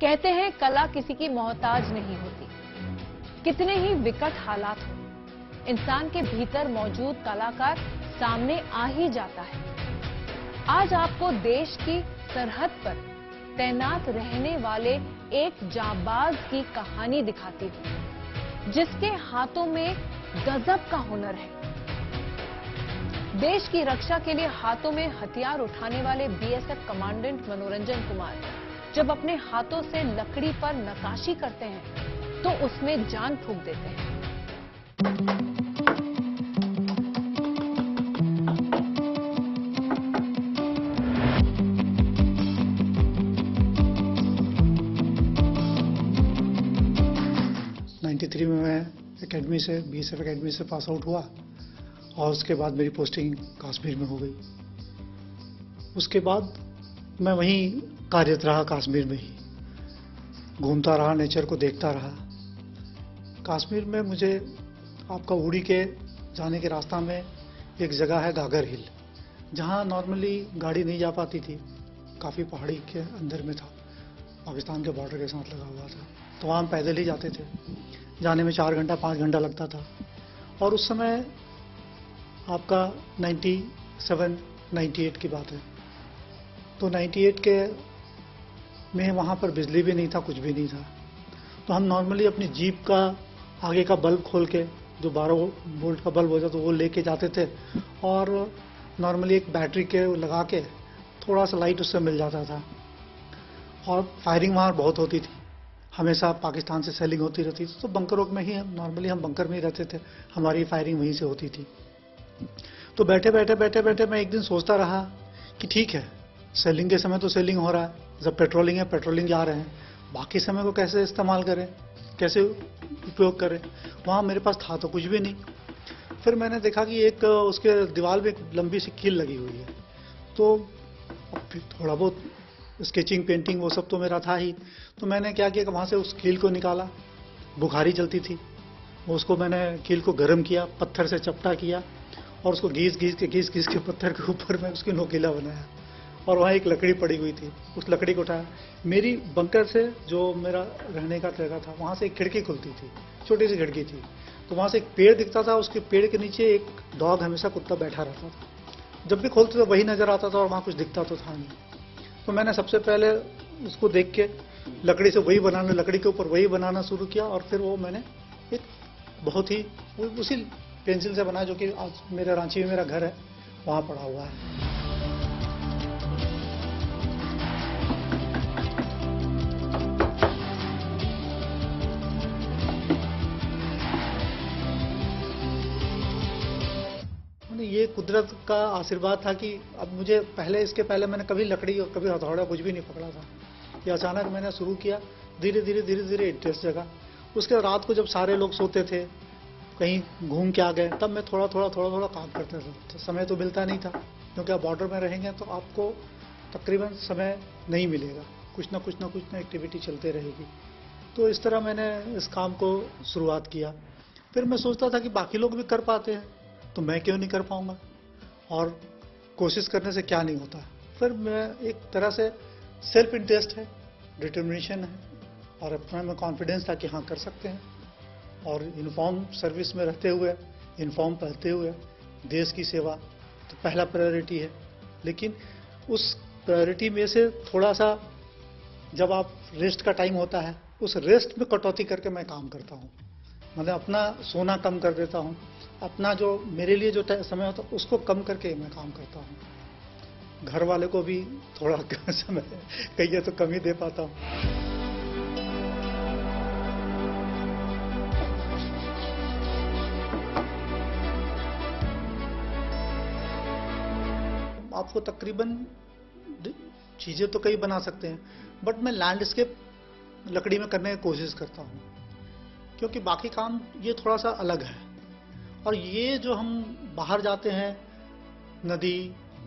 कहते हैं कला किसी की मोहताज नहीं होती। कितने ही विकट हालात हो, इंसान के भीतर मौजूद कलाकार सामने आ ही जाता है। आज आपको देश की सरहद पर तैनात रहने वाले एक जांबाज की कहानी दिखाती हूं, जिसके हाथों में गजब का हुनर है। देश की रक्षा के लिए हाथों में हथियार उठाने वाले बीएसएफ कमांडेंट मनोरंजन कुमार जब अपने हाथों से लकड़ी पर नक्काशी करते हैं तो उसमें जान फूंक देते हैं। में मैं एकेडमी से बीएसएफ एकेडमी से पास आउट हुआ और उसके बाद मेरी पोस्टिंग कश्मीर में हो गई। उसके बाद मैं वहीं कार्यरत रहा, कश्मीर में ही घूमता रहा, नेचर को देखता रहा। कश्मीर में मुझे आपका उड़ी के जाने के रास्ता में एक जगह है गागर हिल, जहां नॉर्मली गाड़ी नहीं जा पाती थी। काफ़ी पहाड़ी के अंदर में था, पाकिस्तान के बॉर्डर के साथ लगा हुआ था, तो वहाँ हम पैदल ही जाते थे। जाने में 4 घंटा 5 घंटा लगता था। और उस समय आपका 97-98 की बात है, तो 98 के में वहाँ पर बिजली भी नहीं था, कुछ भी नहीं था। तो हम नॉर्मली अपनी जीप का आगे का बल्ब खोल के, जो 12 वोल्ट का बल्ब होता था, तो वो लेके जाते थे और नॉर्मली एक बैटरी के लगा के थोड़ा सा लाइट उससे मिल जाता था। और फायरिंग वहाँ बहुत होती थी, हमेशा पाकिस्तान से सेलिंग होती रहती थी। तो बंकरों में ही नॉर्मली हम बंकर में ही रहते थे, हमारी फायरिंग वहीं से होती थी। तो बैठे बैठे मैं एक दिन सोचता रहा कि ठीक है, सेलिंग के समय तो सेलिंग हो रहा है, जब पेट्रोलिंग है पेट्रोलिंग जा रहे हैं, बाकी समय को कैसे इस्तेमाल करें, कैसे उपयोग करें। वहाँ मेरे पास था तो कुछ भी नहीं। फिर मैंने देखा कि एक उसके दीवार में एक लंबी सी कील लगी हुई है, तो फिर थोड़ा बहुत स्केचिंग पेंटिंग वो सब तो मेरा था ही। तो मैंने क्या किया कि वहाँ से उस कील को निकाला, बुखारी चलती थी, उसको मैंने कील को गर्म किया, पत्थर से चपटा किया और उसको घीस घीस के पत्थर के ऊपर मैं उसकी नोकीला बनाया। और वहाँ एक लकड़ी पड़ी हुई थी, उस लकड़ी को उठाया। मेरी बंकर से जो मेरा रहने का जगह था, वहाँ से एक खिड़की खुलती थी, छोटी सी खिड़की थी। तो वहाँ से एक पेड़ दिखता था, उसके पेड़ के नीचे एक डॉग, हमेशा कुत्ता बैठा रहता था। जब भी खोलते तो वही नजर आता था और वहाँ कुछ दिखता तो था नहीं। तो मैंने सबसे पहले उसको देख के लकड़ी से वही बनाना, लकड़ी के ऊपर वही बनाना शुरू किया। और फिर वो मैंने एक बहुत ही उसी पेंसिल से बनाया, जो कि आज मेरे रांची में मेरा घर है, वहाँ पड़ा हुआ है। ये कुदरत का आशीर्वाद था कि अब मुझे इसके पहले मैंने कभी लकड़ी और कभी हथौड़ा कुछ भी नहीं पकड़ा था। ये अचानक मैंने शुरू किया, धीरे धीरे इंटरेस्ट जगा। उसके रात को जब सारे लोग सोते थे, कहीं घूम के आ गए, तब मैं थोड़ा थोड़ा काम करता था। तो समय तो मिलता नहीं था, क्योंकि आप बॉर्डर में रहेंगे तो आपको तकरीबन समय नहीं मिलेगा, कुछ ना एक्टिविटी चलते रहेगी। तो इस तरह मैंने इस काम को शुरुआत किया। फिर मैं सोचता था कि बाकी लोग भी कर पाते हैं, तो मैं क्यों नहीं कर पाऊंगा, और कोशिश करने से क्या नहीं होता। फिर मैं एक तरह से सेल्फ इंटरेस्ट है, डिटर्मिनेशन है, और अपना में कॉन्फिडेंस था कि हाँ कर सकते हैं। और यूनिफॉर्म सर्विस में रहते हुए, यूनिफॉर्म पहनते हुए देश की सेवा तो पहला प्रायोरिटी है। लेकिन उस प्रायोरिटी में से थोड़ा सा जब आप रेस्ट का टाइम होता है, उस रेस्ट में कटौती करके मैं काम करता हूँ। मतलब अपना सोना कम कर देता हूँ, अपना जो मेरे लिए जो समय होता है उसको कम करके मैं काम करता हूँ। घर वाले को भी थोड़ा समय कहिए तो कम ही दे पाता हूँ। आपको तकरीबन चीजें तो कई बना सकते हैं, बट मैं लैंडस्केप लकड़ी में करने की कोशिश करता हूँ, क्योंकि बाकी काम ये थोड़ा सा अलग है। और ये जो हम बाहर जाते हैं, नदी,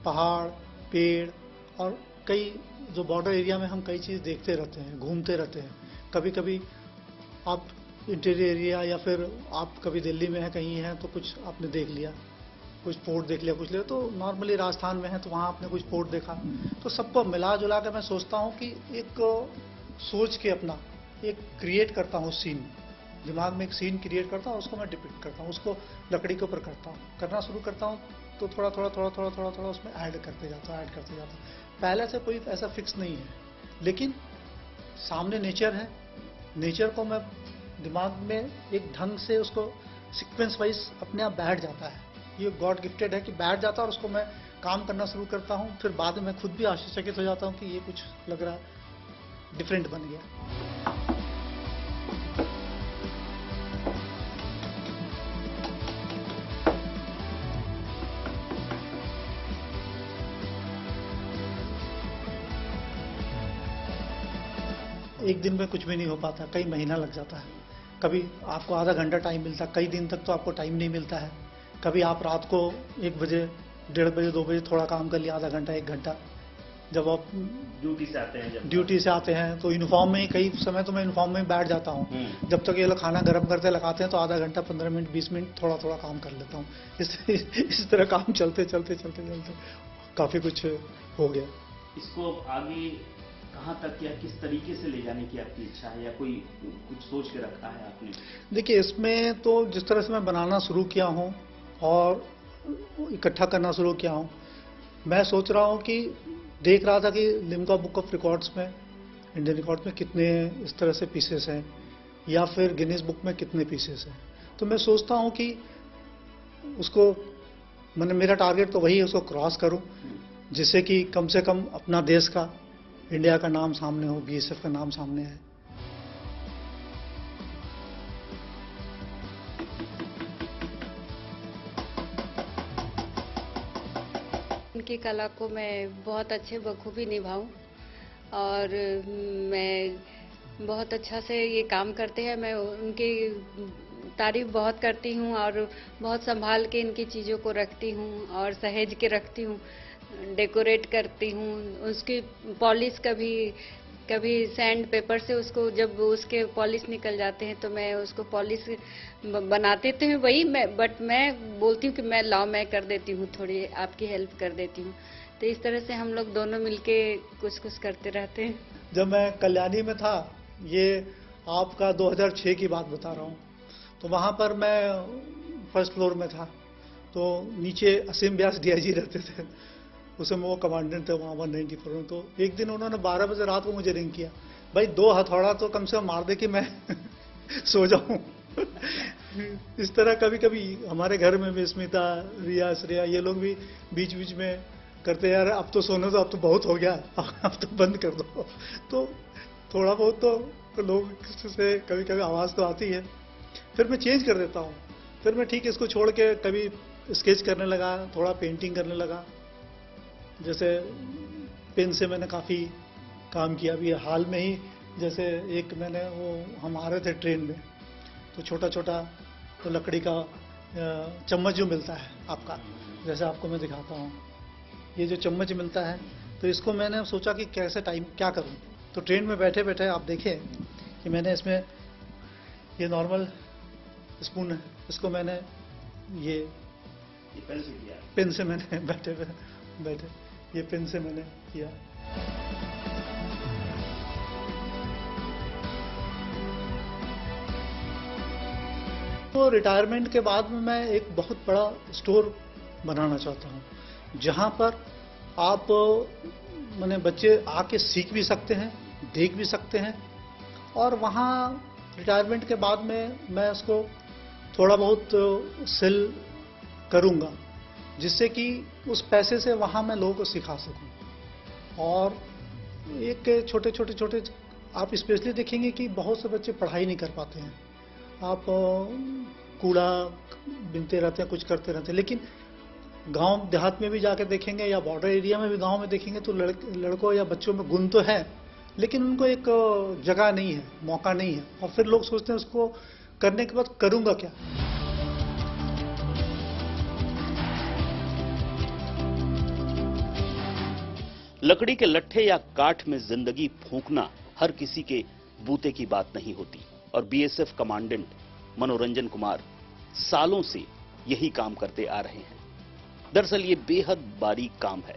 पहाड़, पेड़ और कई जो बॉर्डर एरिया में हम कई चीज़ देखते रहते हैं, घूमते रहते हैं। कभी कभी आप इंटीरियर एरिया या फिर आप कभी दिल्ली में हैं, कहीं हैं, तो कुछ आपने देख लिया, कुछ फोर्ट देख लिया, कुछ लिया। तो नॉर्मली राजस्थान में है तो वहाँ आपने कुछ फोर्ट देखा। तो सबको मिला जुला के मैं सोचता हूँ कि एक सोच के अपना एक क्रिएट करता हूँ सीन, दिमाग में एक सीन क्रिएट करता हूँ, उसको मैं डिपिक्ट करता हूँ, उसको लकड़ी के ऊपर करता हूँ, करना शुरू करता हूँ तो थोड़ा थोड़ा थोड़ा थोड़ा थोड़ा थोड़ा उसमें ऐड करते जाता हूँ, ऐड करते जाता हूँ। पहले से कोई ऐसा फिक्स नहीं है, लेकिन सामने नेचर है, नेचर को मैं दिमाग में एक ढंग से उसको सीक्वेंस वाइज अपने आप बैठ जाता है। ये गॉड गिफ्टेड है कि बैठ जाता है और उसको मैं काम करना शुरू करता हूँ। फिर बाद में मैं खुद भी आश्चर्यचकित हो जाता हूँ कि ये कुछ लग रहा है डिफरेंट बन गया। एक दिन में कुछ भी नहीं हो पाता, कई महीना लग जाता है। कभी आपको आधा घंटा टाइम मिलता है, कई दिन तक तो आपको टाइम नहीं मिलता है। कभी आप रात को 1 बजे, 1:30 बजे, 2 बजे थोड़ा काम कर लिया, आधा घंटा 1 घंटा। जब आप ड्यूटी से आते हैं, ड्यूटी से आते हैं तो यूनिफॉर्म में ही, कई समय तो मैं यूनिफॉर्म में ही बैठ जाता हूँ। जब तक ये लोग खाना गर्म करते लगाते हैं तो आधा घंटा, 15 मिनट, 20 मिनट थोड़ा थोड़ा काम कर लेता हूँ। इस तरह काम चलते चलते चलते चलते काफी कुछ हो गया। इसको आगे कहाँ तक या किस तरीके से ले जाने की आपकी इच्छा है, या कोई कुछ सोच के रखा है आपने? देखिए, इसमें तो जिस तरह से मैं बनाना शुरू किया हूँ और इकट्ठा करना शुरू किया हूँ, मैं सोच रहा हूँ कि देख रहा था कि लिम्का बुक ऑफ रिकॉर्ड्स में, इंडियन रिकॉर्ड्स में कितने इस तरह से पीसेस हैं, या फिर गिनीज बुक में कितने पीसेस हैं। तो मैं सोचता हूँ कि उसको, मैंने, मेरा टारगेट तो वही है, उसको क्रॉस करूँ, जिससे कि कम से कम अपना देश का, इंडिया का नाम सामने हो, बीएसएफ का नाम सामने आए। उनकी कला को मैं बहुत अच्छे बखूबी निभाऊं और मैं बहुत अच्छा से ये काम करते हैं। मैं उनकी तारीफ बहुत करती हूं और बहुत संभाल के इनकी चीज़ों को रखती हूं और सहेज के रखती हूं, डेकोरेट करती हूं। उसकी पॉलिश कभी सैंड पेपर से उसको, जब उसके पॉलिश निकल जाते हैं तो मैं उसको पॉलिश बनाते तो हैं वही बट मैं बोलती हूँ कि मैं लाओ, मैं कर देती हूँ, थोड़ी आपकी हेल्प कर देती हूँ। तो इस तरह से हम लोग दोनों मिलके कुछ कुछ करते रहते हैं। जब मैं कल्याणी में था, ये आपका 2006 की बात बता रहा हूँ, तो वहाँ पर मैं फर्स्ट फ्लोर में था, तो नीचे असीम व्यास डीआईजी रहते थे, उस समय वो कमांडेंट थे वहाँ 194 में। तो एक दिन उन्होंने 12 बजे रात को मुझे रिंग किया, भाई 2 हथौड़ा तो कम से कम मार दे कि मैं सो जाऊं। इस तरह कभी कभी हमारे घर में भी स्मिता, रिया, श्रेया, ये लोग भी बीच बीच में करते, यार अब तो सोने दो, अब तो बहुत हो गया, अब तो बंद कर दो। तो थोड़ा बहुत तो लोग से कभी कभी आवाज़ तो आती है, फिर मैं चेंज कर देता हूँ। फिर मैं ठीक इसको छोड़ के कभी स्केच करने लगा, थोड़ा पेंटिंग करने लगा। जैसे पेन से मैंने काफ़ी काम किया। अभी हाल में ही जैसे एक मैंने, वो हम आ रहे थे ट्रेन में, तो छोटा छोटा तो लकड़ी का चम्मच जो मिलता है आपका, जैसे आपको मैं दिखाता हूँ, ये जो चम्मच मिलता है, तो इसको मैंने सोचा कि कैसे टाइम क्या करूँ। तो ट्रेन में बैठे बैठे आप देखें कि मैंने इसमें, ये नॉर्मल स्पून है, इसको मैंने ये पेन से मैंने बैठे ये पेन से मैंने किया। तो रिटायरमेंट के बाद में मैं एक बहुत बड़ा स्टोर बनाना चाहता हूँ, जहाँ पर आप, माने, बच्चे आके सीख भी सकते हैं, देख भी सकते हैं, और वहाँ रिटायरमेंट के बाद में मैं उसको थोड़ा बहुत सेल करूँगा, जिससे कि उस पैसे से वहाँ मैं लोगों को सिखा सकूँ। और एक छोटे आप स्पेशली देखेंगे कि बहुत से बच्चे पढ़ाई नहीं कर पाते हैं। आप कूड़ा बीनते रहते हैं, कुछ करते रहते हैं, लेकिन गांव देहात में भी जाकर देखेंगे या बॉर्डर एरिया में भी गांव में देखेंगे तो लड़कों या बच्चों में गुण तो है, लेकिन उनको एक जगह नहीं है, मौका नहीं है, और फिर लोग सोचते हैं उसको करने के बाद करूँगा क्या। लकड़ी के लट्ठे या काठ में जिंदगी फूंकना हर किसी के बूते की बात नहीं होती, और बीएसएफ कमांडेंट मनोरंजन कुमार सालों से यही काम करते आ रहे हैं। दरअसल ये बेहद बारीक काम है।